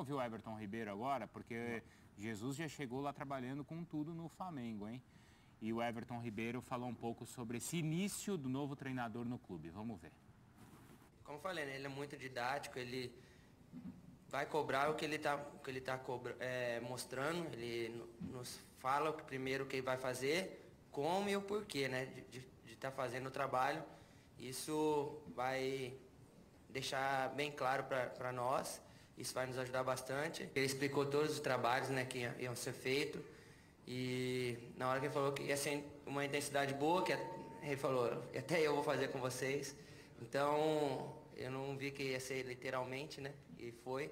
ouvir o Everton Ribeiro agora, porque Jesus já chegou lá trabalhando com tudo no Flamengo, hein? E o Everton Ribeiro falou um pouco sobre esse início do novo treinador no clube. Vamos ver. Como eu falei, né? Ele é muito didático, ele vai cobrar o que ele tá mostrando, ele nos fala primeiro o que ele vai fazer, como e o porquê, né? De estar fazendo o trabalho. Isso vai deixar bem claro para nós, isso vai nos ajudar bastante. Ele explicou todos os trabalhos, né, que iam ser feitos. E na hora que ele falou que ia ser uma intensidade boa, ele falou, até eu vou fazer com vocês. Então, eu não vi que ia ser literalmente, né? E foi.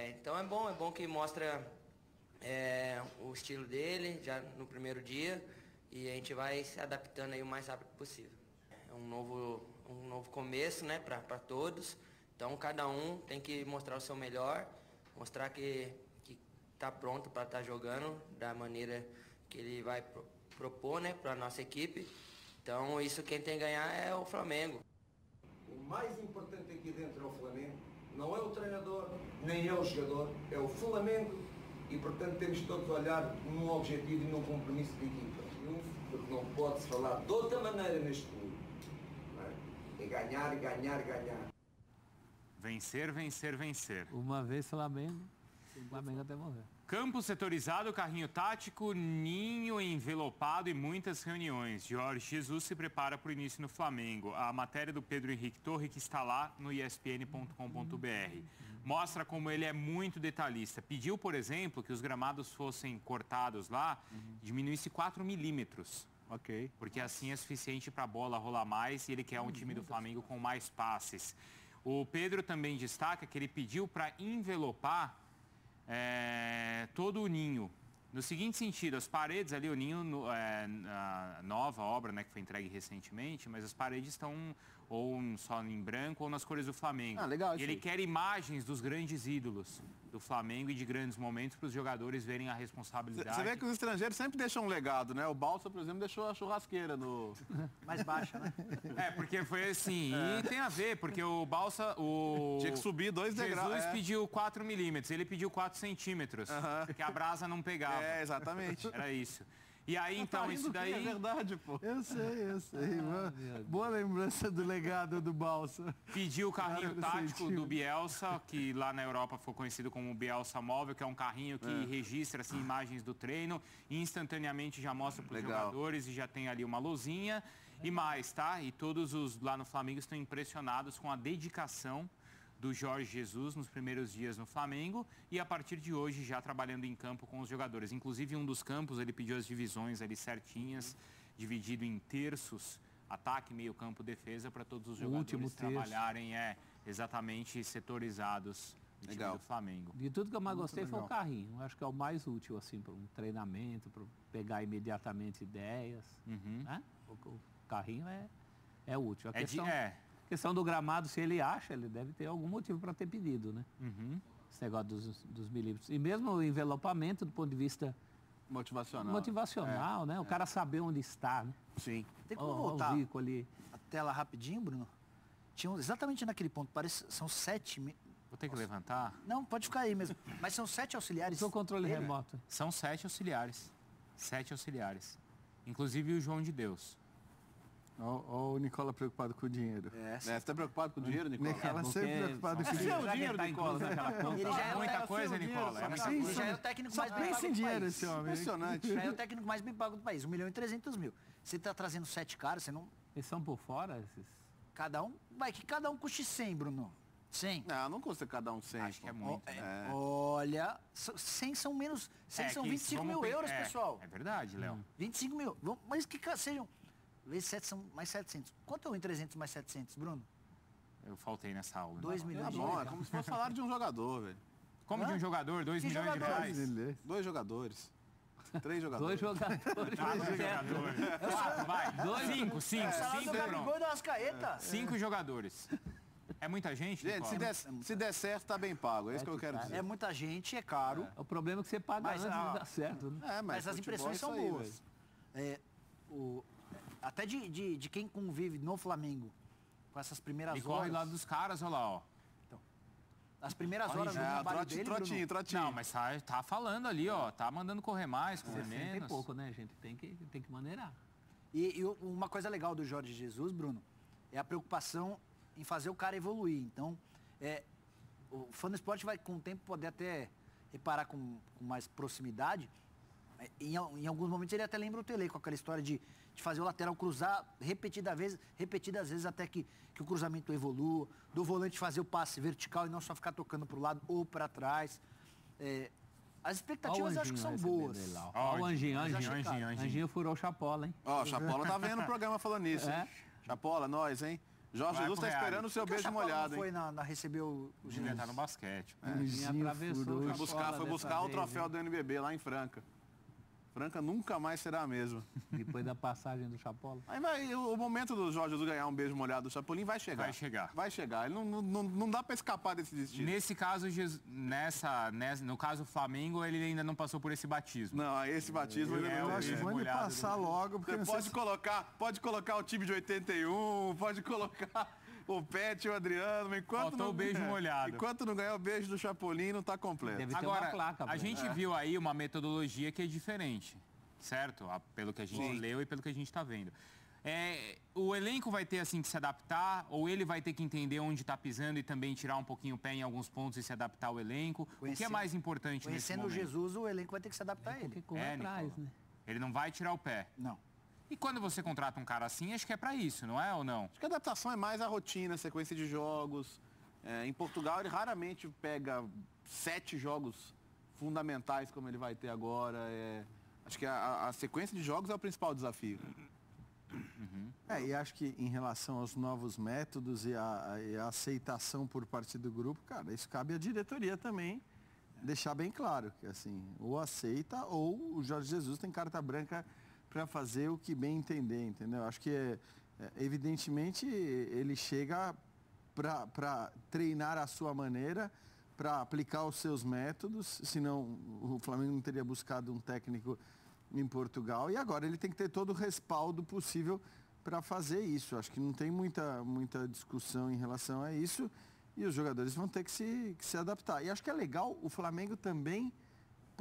Então é bom que mostra o estilo dele já no primeiro dia. E a gente vai se adaptando aí o mais rápido possível. É um novo começo, né, para todos. Então cada um tem que mostrar o seu melhor, mostrar que está pronto para estar jogando da maneira que ele vai propor, né, para a nossa equipe. Então isso quem tem que ganhar é o Flamengo. O mais importante aqui dentro é o Flamengo, não é o treinador, nem é o jogador, é o Flamengo e portanto temos todos a olhar num objetivo e num compromisso de equipa. Porque não pode-se falar de outra maneira neste clube. É ganhar, ganhar, ganhar. Vencer, vencer, vencer. Uma vez Flamengo até morrer. Campo setorizado, carrinho tático, ninho envelopado e muitas reuniões. Jorge Jesus se prepara para o início no Flamengo. A matéria do Pedro Henrique Torre, que está lá no espn.com.br, mostra como ele é muito detalhista. Pediu, por exemplo, que os gramados fossem cortados lá, diminuísse 4 milímetros. Ok. Porque assim é suficiente para a bola rolar mais e ele quer um time do Flamengo com mais passes. O Pedro também destaca que ele pediu para envelopar todo o ninho. No seguinte sentido, as paredes ali, o ninho, a nova obra, né, que foi entregue recentemente, mas as paredes estão ou só em branco ou nas cores do Flamengo. Legal, e ele quer imagens dos grandes ídolos do Flamengo e de grandes momentos para os jogadores verem a responsabilidade. Você vê que os estrangeiros sempre deixam um legado, né? O Balsa, por exemplo, deixou a churrasqueira no... mais baixa, né? Porque foi assim. E tem a ver, porque o Balsa... Tinha que subir 2 degraus. Jesus pediu 4 milímetros, ele pediu 4 centímetros, porque a brasa não pegava. Exatamente. Era isso. E aí, então, isso daí... É verdade, pô. Eu sei. Boa lembrança do legado do Balsa. Pediu o carrinho tático do Bielsa, que lá na Europa foi conhecido como Bielsa Móvel, que é um carrinho que registra assim, imagens do treino e instantaneamente já mostra para os jogadores e já tem ali uma luzinha e mais, tá? E todos os lá no Flamengo estão impressionados com a dedicação do Jorge Jesus nos primeiros dias no Flamengo e a partir de hoje já trabalhando em campo com os jogadores. Inclusive um dos campos ele pediu as divisões ali certinhas, dividido em terços, ataque, meio campo, defesa, para todos os jogadores trabalharem exatamente setorizados no time do Flamengo. De tudo que eu mais gostei foi o carrinho. Acho que é o mais útil assim para um treinamento, para pegar imediatamente ideias. Né? O carrinho é útil. A questão do gramado, se ele acha, ele deve ter algum motivo para ter pedido, né? Esse negócio dos milímetros. E mesmo o envelopamento, do ponto de vista motivacional, né? O cara saber onde está, né? Sim. Tem como voltar a tela rapidinho, Bruno? Tinha exatamente naquele ponto, são 7... Vou ter que levantar? Não, pode ficar aí mesmo. Mas são 7 auxiliares. Do controle remoto. São 7 auxiliares. 7 auxiliares. Inclusive o João de Deus. Olha o Nicola preocupado com o dinheiro. Você está preocupado com o dinheiro, Nicola? Nicola sempre preocupado com o dinheiro. É o dinheiro, Nicola. Ele já é muita coisa, Nicola. Ele já é o técnico mais bem pago do dinheiro país. esse homem. Impressionante. Já é o técnico mais bem pago do país. 1.300.000. Você está trazendo 7 caras, você não... Eles são por fora, esses? Cada um... Vai que cada um custe 100, Bruno. 100. Não custa cada um 100. Acho que é muito. Olha, 100 são menos... 100 são 25 mil euros, pessoal. É verdade, Léo. 25 mil. Mas que sejam... Vezes 7 são mais 700. Quanto é o em 300 mais 700, Bruno? Eu faltei nessa aula. 2 milhões de Bom, reais. é como se fosse o salário de um jogador, velho. Como de um jogador? 2 milhões de reais? 2 jogadores. 3 2 jogadores. jogadores. 4 jogadores. 4, vai. 5, 5 pronto. Da Rascaeta. 5 jogadores. É muita gente, Gente, se der certo, tá bem pago. É isso que eu quero dizer. É muita gente, é caro. O problema é que você paga antes de dar certo. Né? Mas as impressões são boas. Até de quem convive no Flamengo com essas primeiras horas. E corre lá dos caras, olha lá, ó. Então, As primeiras horas do trabalho dele, trotinho. Não, mas tá falando ali, ó. Tá mandando correr mais, correr menos. Tem pouco, né, gente? Tem que maneirar. E uma coisa legal do Jorge Jesus, Bruno, é a preocupação em fazer o cara evoluir. Então, o fã do esporte vai, com o tempo, poder até reparar com mais proximidade. Em alguns momentos ele até lembra o Tele, com aquela história de fazer o lateral cruzar repetidas vezes até que o cruzamento evolua, do volante fazer o passe vertical e não só ficar tocando para o lado ou para trás. As expectativas acho que são boas. Olha o Anjinho furou o Chapola, hein? Ó, o Chapola tá vendo o programa falando nisso, hein? Chapola, nós, hein? Jorge Jesus tá esperando o seu beijo molhado, hein? Foi recebeu o Ele tá no basquete. Foi buscar o troféu do NBB lá em Franca. Franca nunca mais será a mesma. Depois da passagem do Chapola. Aí o momento do Jorge Jesus ganhar um beijo molhado do Chapolin vai chegar. Vai chegar. Ele não dá para escapar desse destino. Nesse caso, no caso do Flamengo, ele ainda não passou por esse batismo. Não, esse batismo ele não. Eu acho que vão passar logo. Porque você pode colocar o time de 81, pode colocar o Pet e o Adriano, faltou o beijo molhado. Enquanto não ganhar o beijo do Chapolin, não tá completo. Deve ter Agora, uma placa, a gente viu aí uma metodologia que é diferente, certo? Pelo que a gente leu e pelo que a gente está vendo. O elenco vai ter assim que se adaptar, ou ele vai ter que entender onde está pisando e também tirar um pouquinho o pé em alguns pontos e se adaptar ao elenco? O que é mais importante nesse momento? Conhecendo Jesus, o elenco vai ter que se adaptar a ele. Atrás, né? Ele não vai tirar o pé. Não. E quando você contrata um cara assim, acho que é para isso, não é ou não? Acho que a adaptação é mais a rotina, a sequência de jogos. Em Portugal, ele raramente pega 7 jogos fundamentais como ele vai ter agora. Acho que a sequência de jogos é o principal desafio. E acho que em relação aos novos métodos e a aceitação por parte do grupo, cara, isso cabe à diretoria também deixar bem claro que assim, ou aceita ou o Jorge Jesus tem carta branca para fazer o que bem entender, entendeu? Acho que evidentemente ele chega para treinar a sua maneira, para aplicar os seus métodos, senão o Flamengo não teria buscado um técnico em Portugal, e agora ele tem que ter todo o respaldo possível para fazer isso. Acho que não tem muita discussão em relação a isso, e os jogadores vão ter que se adaptar. E acho que é legal, o Flamengo também,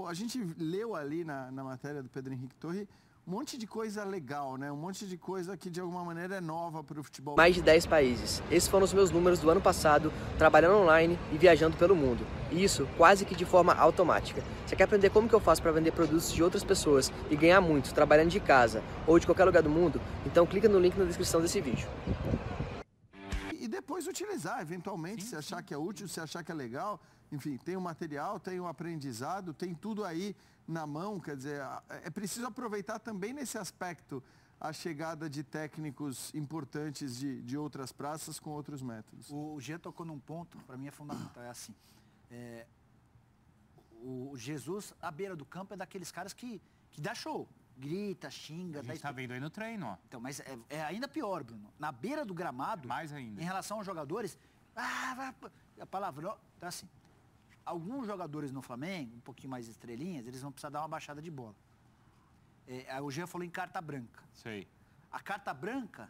a gente leu ali na matéria do Pedro Henrique Torre, um monte de coisa legal, né? Um monte de coisa que de alguma maneira é nova para o futebol. Mais de 10 países. Esses foram os meus números do ano passado, trabalhando online e viajando pelo mundo. E isso quase que de forma automática. Você quer aprender como que eu faço para vender produtos de outras pessoas e ganhar muito trabalhando de casa ou de qualquer lugar do mundo? Então clica no link na descrição desse vídeo. E depois utilizar, eventualmente, se achar que é útil, se achar que é legal. Enfim, tem o material, tem o aprendizado, tem tudo aí na mão, quer dizer, é preciso aproveitar também nesse aspecto a chegada de técnicos importantes de outras praças com outros métodos. O Jean tocou num ponto, para mim é fundamental, é assim, o Jesus, à beira do campo, é daqueles caras que dá show, grita, xinga. A gente tá vendo aí no treino, ó. Então, mas é ainda pior, Bruno, na beira do gramado, mais ainda. Em relação aos jogadores, a palavra, então assim, alguns jogadores no Flamengo, um pouquinho mais estrelinhas, eles vão precisar dar uma baixada de bola. O Jean falou em carta branca. Sei. A carta branca,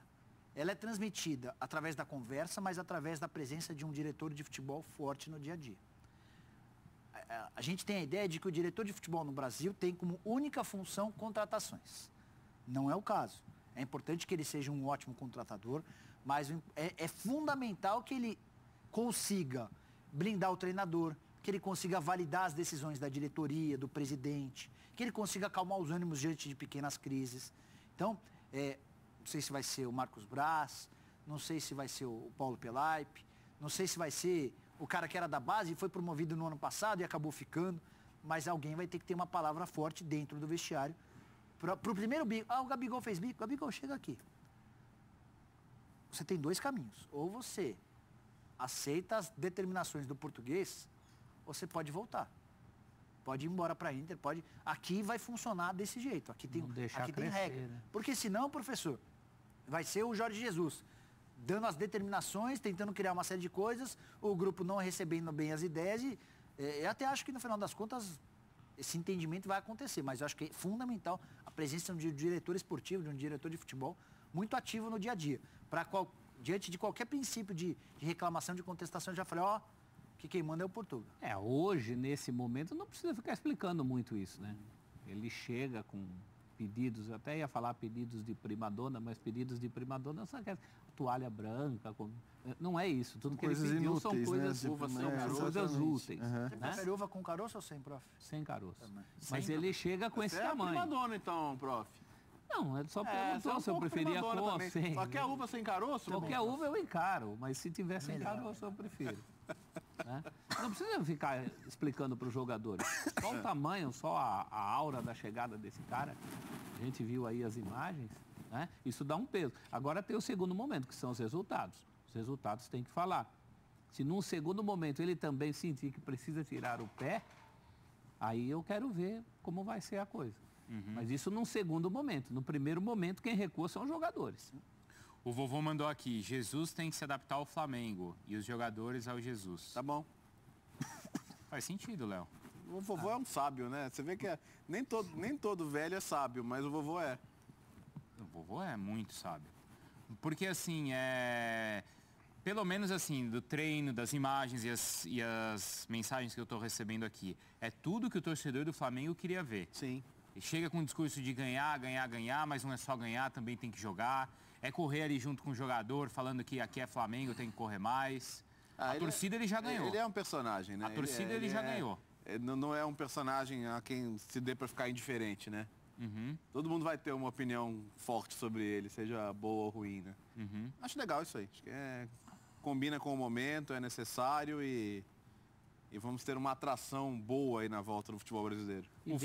ela é transmitida através da conversa, mas através da presença de um diretor de futebol forte no dia a dia. A gente tem a ideia de que o diretor de futebol no Brasil tem como única função contratações. Não é o caso. É importante que ele seja um ótimo contratador, mas é fundamental que ele consiga blindar o treinador, que ele consiga validar as decisões da diretoria, do presidente, que ele consiga acalmar os ânimos diante de pequenas crises. Então, não sei se vai ser o Marcos Braz, não sei se vai ser o Paulo Pelaipe, não sei se vai ser o cara que era da base e foi promovido no ano passado e acabou ficando, mas alguém vai ter que ter uma palavra forte dentro do vestiário. Para o primeiro bico, o Gabigol fez bico, Gabigol, chega aqui. Você tem 2 caminhos, ou você aceita as determinações do português, você pode voltar. Pode ir embora para a Inter, pode. Aqui vai funcionar desse jeito. Aqui tem regra. Né? Porque senão, professor, vai ser o Jorge Jesus dando as determinações, tentando criar uma série de coisas, o grupo não recebendo bem as ideias e eu até acho que no final das contas esse entendimento vai acontecer, mas eu acho que é fundamental a presença de um diretor esportivo, de um diretor de futebol muito ativo no dia a dia. Diante de qualquer princípio de reclamação, de contestação, eu já falei, que quem manda é o Portuga. Hoje, nesse momento, não precisa ficar explicando muito isso, né? Ele chega com pedidos, eu até ia falar pedidos de primadona, mas pedidos de primadona são aquelas toalha branca, não é isso. Tudo que ele pediu inúteis, são coisas, né? coisas úteis. Você prefere uva com caroço ou sem, prof? Sem caroço. Mas ele chega com esse tamanho. É primadona, então, prof. Não, ele só perguntou se eu preferia com sem. Só que a uva sem caroço? Qualquer uva eu encaro, mas se tiver sem caroço eu prefiro. Né? Não precisa ficar explicando para os jogadores. Só o tamanho, só a aura da chegada desse cara. A gente viu aí as imagens, né? Isso dá um peso. Agora tem o segundo momento, que são os resultados. Os resultados têm que falar. Se num segundo momento ele também sentir que precisa tirar o pé, aí eu quero ver como vai ser a coisa. Mas isso num segundo momento. No primeiro momento, quem recua são os jogadores. O vovô mandou aqui, Jesus tem que se adaptar ao Flamengo e os jogadores ao Jesus. Tá bom. Faz sentido, Léo. O vovô é um sábio, né? Você vê que nem todo velho é sábio, mas o vovô é. O vovô é muito sábio. Porque assim, pelo menos assim, do treino, das imagens e as mensagens que eu estou recebendo aqui, é tudo que o torcedor do Flamengo queria ver. Sim. Ele chega com um discurso de ganhar, mas não é só ganhar, também tem que jogar. É correr ali junto com o jogador, falando que aqui é Flamengo, tem que correr mais. A torcida ele já ganhou. Ele é um personagem, né? A torcida ele já ganhou. Não é um personagem a quem se dê para ficar indiferente, né? Todo mundo vai ter uma opinião forte sobre ele, seja boa ou ruim, né? Acho legal isso aí. Acho que combina com o momento, é necessário e vamos ter uma atração boa aí na volta do futebol brasileiro. E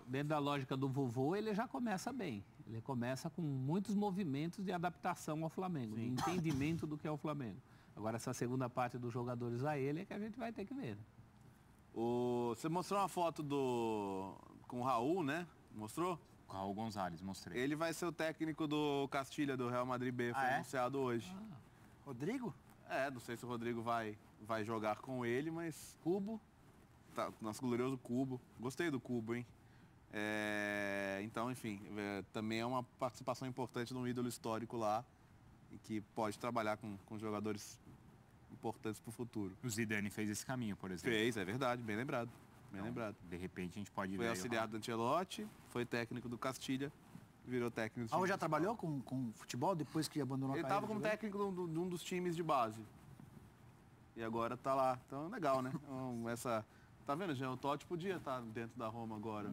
dentro da lógica do vovô, ele já começa bem. Ele começa com muitos movimentos de adaptação ao Flamengo, de entendimento do que é o Flamengo. Agora, essa segunda parte dos jogadores a ele é que a gente vai ter que ver. Né? Você mostrou uma foto com o Raul, né? Mostrou? Com o Raul Gonzalez, mostrei. Ele vai ser o técnico do Castilha, do Real Madrid B, foi anunciado hoje. Rodrigo? Não sei se o Rodrigo vai jogar com ele, mas Cubo, nosso glorioso Cubo. Gostei do Cubo, hein? Então, enfim, também é uma participação importante de um ídolo histórico lá e que pode trabalhar com jogadores importantes para o futuro. O Zidane fez esse caminho, por exemplo. Fez, é verdade, bem lembrado. Bem lembrado. De repente a gente pode ver. Foi auxiliar do Ancelotti, foi técnico do Castilha, virou técnico do time. Já trabalhou com futebol depois que abandonou a carreira? Ele estava como técnico de um dos times de base. E agora tá lá. Então, legal, né? Tá vendo, Jean? O Totti podia estar dentro da Roma agora.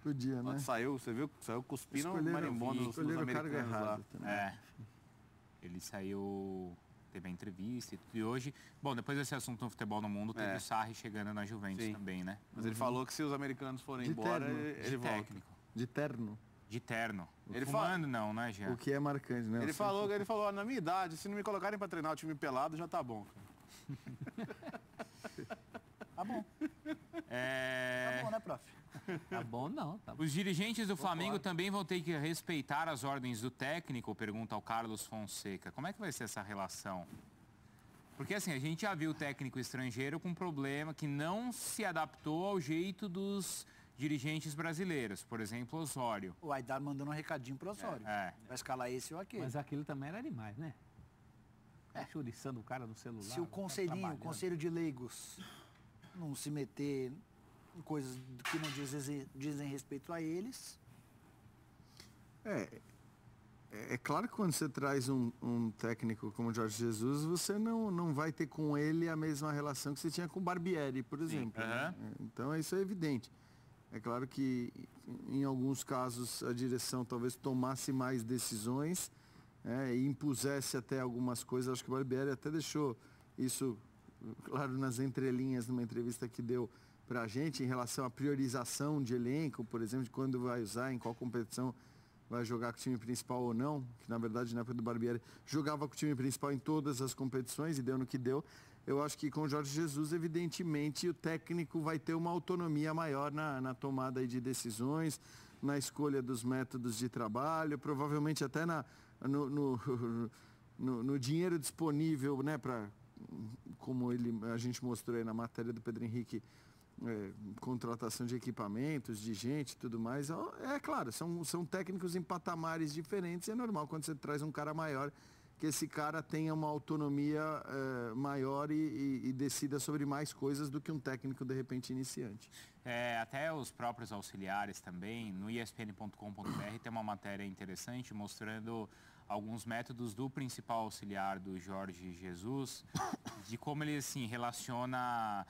Podia, né? Saiu, você viu? Saiu cuspindo o marimbondo dos americanos lá. Ele saiu, teve a entrevista e hoje... Bom, depois desse assunto no futebol no mundo, teve o Sarri chegando na Juventus também, né? Mas ele falou que se os americanos forem embora, ele volta. De terno. De terno. Ele fumando não, né, Jean? O que é marcante, né? Ele falou, na minha idade, se não me colocarem para treinar o time pelado, já tá bom. Tá bom. Tá bom, né, prof? Tá bom, não. Tá bom. Os dirigentes do Flamengo também vão ter que respeitar as ordens do técnico, pergunta ao Carlos Fonseca. Como é que vai ser essa relação? Porque assim, a gente já viu o técnico estrangeiro com problema que não se adaptou ao jeito dos dirigentes brasileiros. Por exemplo, Osório. O Aidar mandando um recadinho pro Osório. Vai escalar esse ou aquele. Mas aquilo também era demais, né? Churiçando o cara no celular. Se o conselhinho, o conselho de leigos, não se meter em coisas que não dizem respeito a eles. É claro que quando você traz um técnico como o Jorge Jesus, você não vai ter com ele a mesma relação que você tinha com o Barbieri, por exemplo. Né? Então isso é evidente. É claro que em alguns casos a direção talvez tomasse mais decisões e impusesse até algumas coisas. Acho que o Barbieri até deixou isso claro nas entrelinhas numa entrevista que deu para a gente em relação à priorização de elenco, por exemplo, de quando vai usar, em qual competição vai jogar com o time principal ou não, que na verdade na época do Barbieri jogava com o time principal em todas as competições e deu no que deu. Eu acho que com o Jorge Jesus, evidentemente, o técnico vai ter uma autonomia maior na tomada de decisões, na escolha dos métodos de trabalho, provavelmente até no dinheiro disponível, né, como a gente mostrou aí na matéria do Pedro Henrique, contratação de equipamentos, de gente e tudo mais. Claro, são técnicos em patamares diferentes, é normal quando você traz um cara maior que esse cara tenha uma autonomia maior e decida sobre mais coisas do que um técnico, de repente, iniciante. Até os próprios auxiliares também, no espn.com.br tem uma matéria interessante mostrando alguns métodos do principal auxiliar do Jorge Jesus, de como ele assim, relaciona,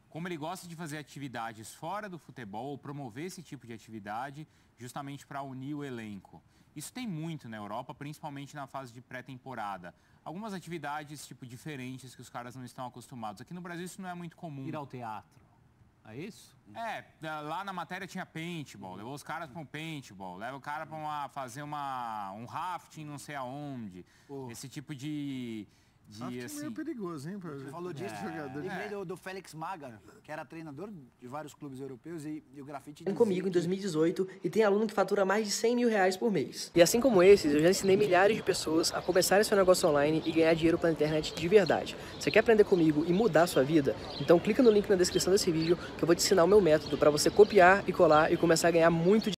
como ele gosta de fazer atividades fora do futebol, ou promover esse tipo de atividade justamente para unir o elenco. Isso tem muito na Europa, principalmente na fase de pré-temporada. Algumas atividades tipo diferentes que os caras não estão acostumados. Aqui no Brasil isso não é muito comum. Ir ao teatro. É isso? Lá na matéria tinha paintball, levou os caras para um paintball, leva o cara para fazer um rafting não sei aonde. Esse tipo de assim, é meio perigoso, hein? Você falou disso, jogador. Lembrei do Félix Maga, que era treinador de vários clubes europeus e o Grafite... Vem comigo em 2018 e tem aluno que fatura mais de 100 mil reais por mês. E assim como esses, eu já ensinei milhares de pessoas a começarem seu negócio online e ganhar dinheiro pela internet de verdade. Você quer aprender comigo e mudar a sua vida? Então clica no link na descrição desse vídeo que eu vou te ensinar o meu método para você copiar e colar e começar a ganhar muito dinheiro.